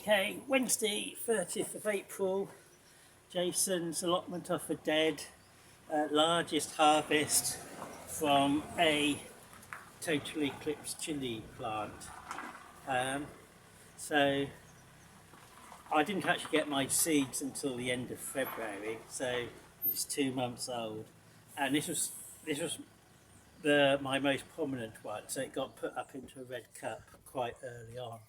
Okay, Wednesday 30th of April, Jason's allotment of a dead, largest harvest from a total eclipse chilli plant. So I didn't actually get my seeds until the end of February, so it's 2 months old, and this was my most prominent one, so it got put up into a red cup quite early on,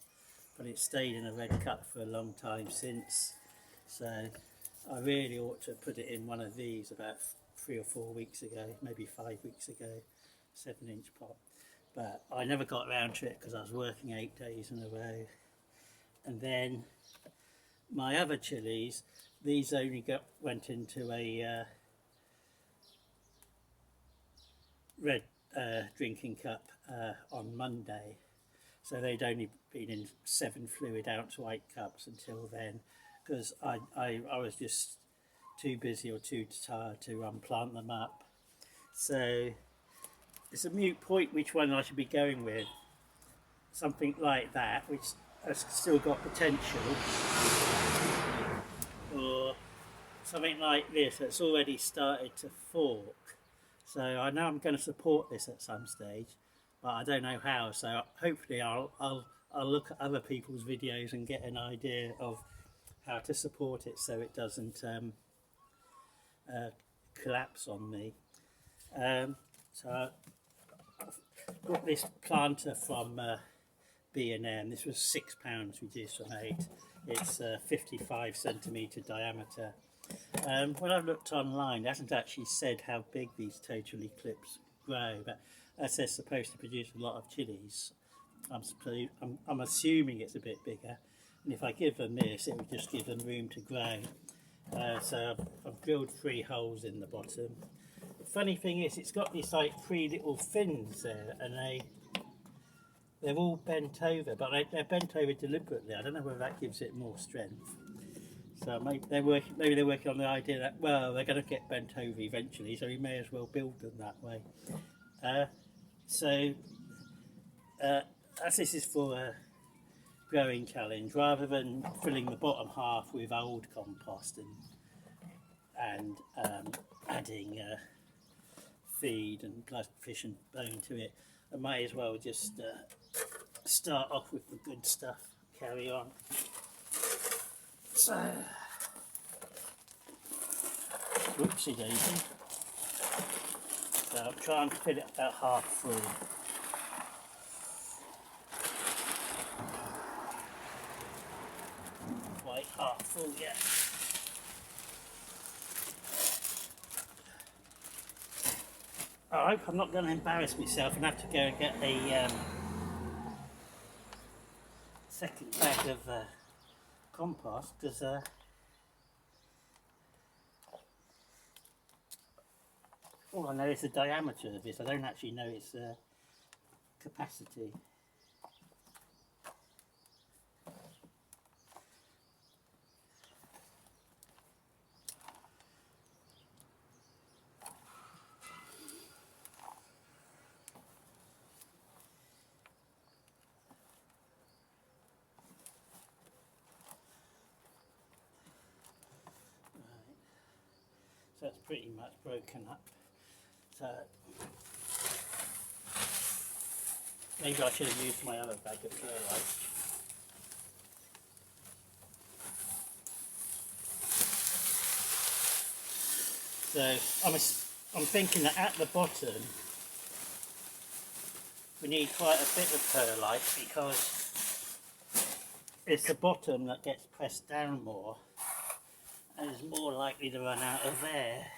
but it stayed in a red cup for a long time since. So I really ought to put it in one of these about 3 or 4 weeks ago, maybe 5 weeks ago, 7-inch pot. But I never got around to it because I was working 8 days in a row. And then my other chilies, these only went into a red drinking cup on Monday. So they'd only been in 7 fluid ounce white cups until then, because I was just too busy or too tired to plant them up. So it's a moot point which one I should be going with. Something like that, which has still got potential, or something like this that's already started to fork. So I know I'm going to support this at some stage, but I don't know how. So hopefully I'll look at other people's videos and get an idea of how to support it so it doesn't collapse on me. So I've got this planter from B&M. This was £6 reduced from 8. It's 55 centimetre diameter. When I've looked online, it hasn't actually said how big these total eclipse grow, but as they're supposed to produce a lot of chilies, I'm assuming it's a bit bigger, and if I give them this, it would just give them room to grow. So I've drilled 3 holes in the bottom. The funny thing is, it's got these like 3 little fins there, and they're all bent over, but they're bent over deliberately. I don't know whether that gives it more strength. So maybe they're working on the idea that, well, they're going to get bent over eventually, so we may as well build them that way. As this is for a growing challenge, rather than filling the bottom half with old compost and adding feed and fish and bone to it, I might as well just start off with the good stuff, carry on. So, whoopsie daisy. So I'm trying to fill it about half full. Quite half full yet. I hope I'm not going to embarrass myself and have to go and get a second bag of compost, because all I know is the diameter of this. I don't actually know its capacity. So it's pretty much broken up. So maybe I should have used my other bag of perlite. So I'm thinking that at the bottom we need quite a bit of perlite, because it's the bottom that gets pressed down more and is more likely to run out of air.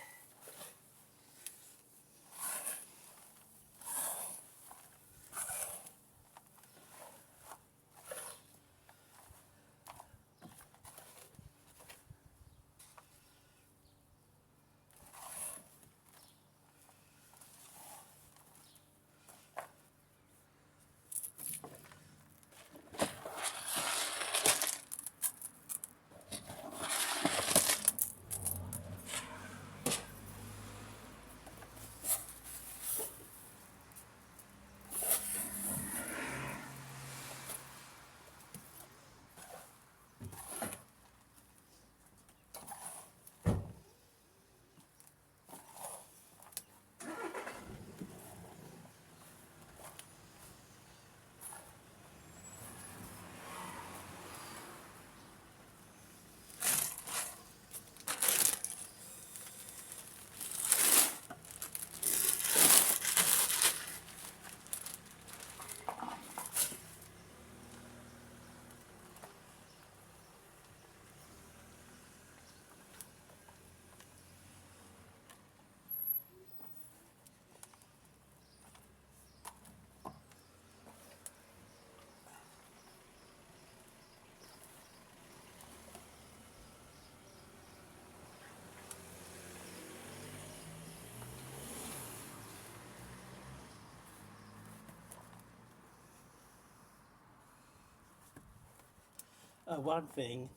One thing,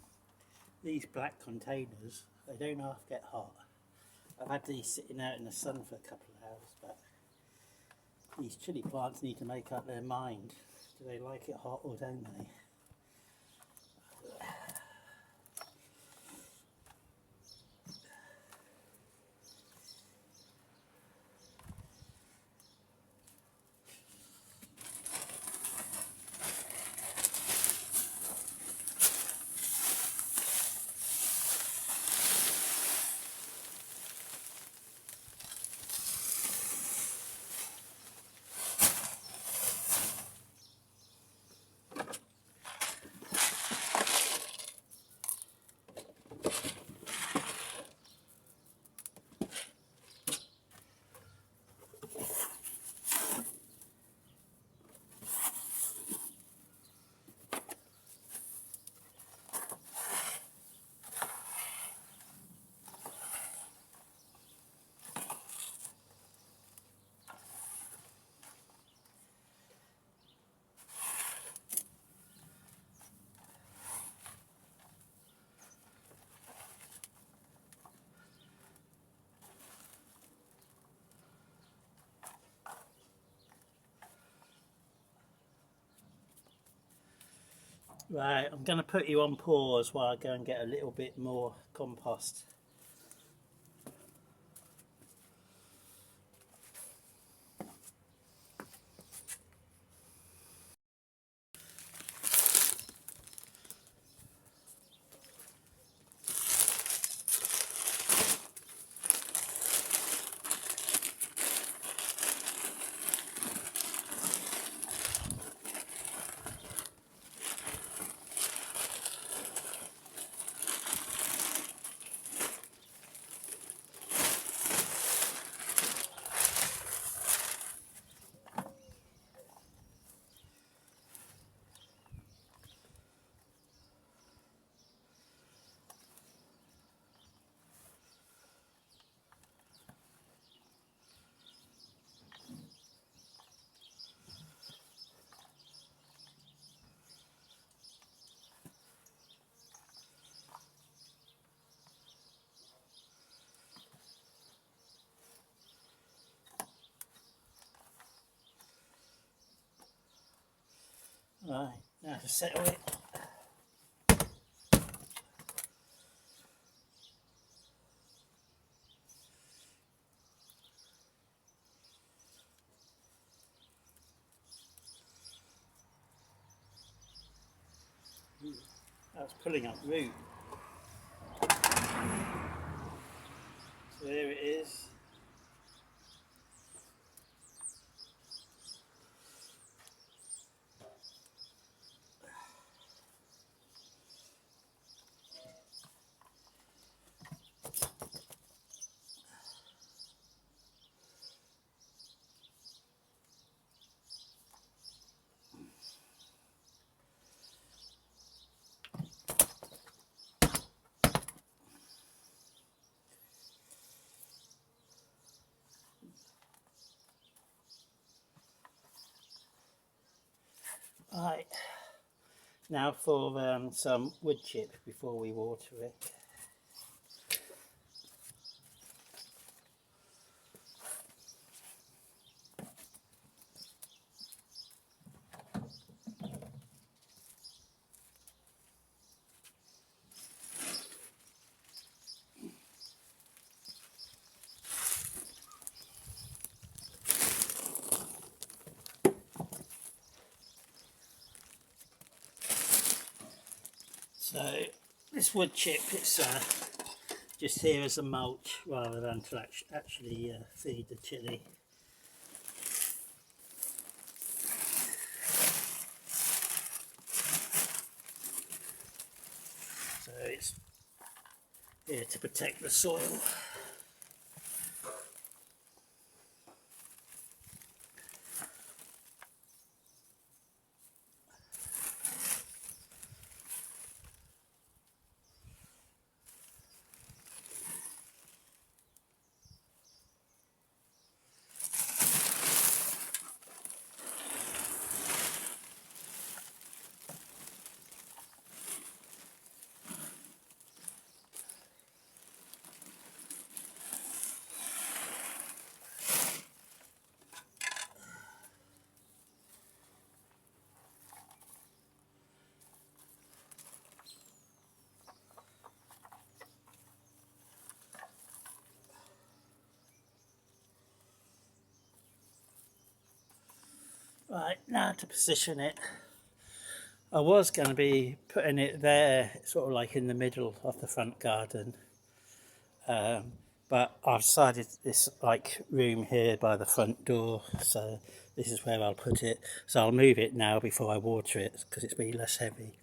these black containers, they don't half get hot. I've had these sitting out in the sun for a couple of hours, but these chilli plants need to make up their mind. Do they like it hot or don't they? Right, I'm going to put you on pause while I go and get a little bit more compost. Right, now to settle it. That's pulling up root. So there it is. Right, now for some wood chip before we water it. So this wood chip, it's just here as a mulch rather than to actually feed the chili. So it's here to protect the soil. Right, now to position it. I was going to be putting it there, sort of like in the middle of the front garden, but I've decided this like room here by the front door, so this is where I'll put it. So I'll move it now before I water it because it's be less heavy.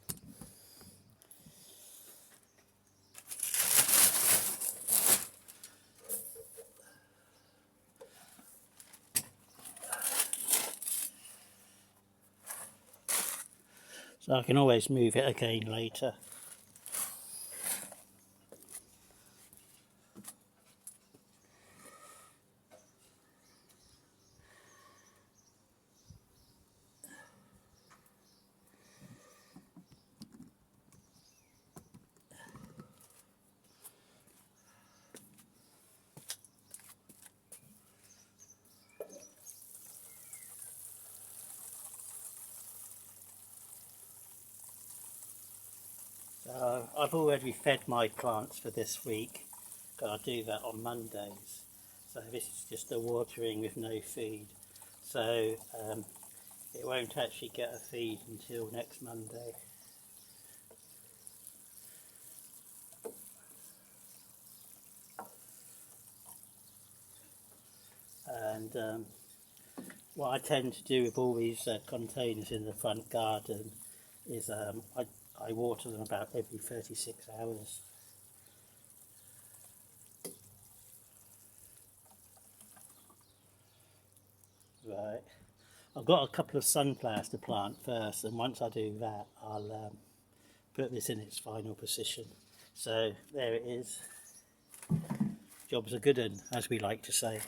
So I can always move it again later. So I've already fed my plants for this week, but I do that on Mondays. So this is just a watering with no feed. So it won't actually get a feed until next Monday. And what I tend to do with all these containers in the front garden is I water them about every 36 hours. Right, I've got a couple of sunflowers to plant first, and once I do that I'll put this in its final position. So there it is. Job's a good one, as we like to say.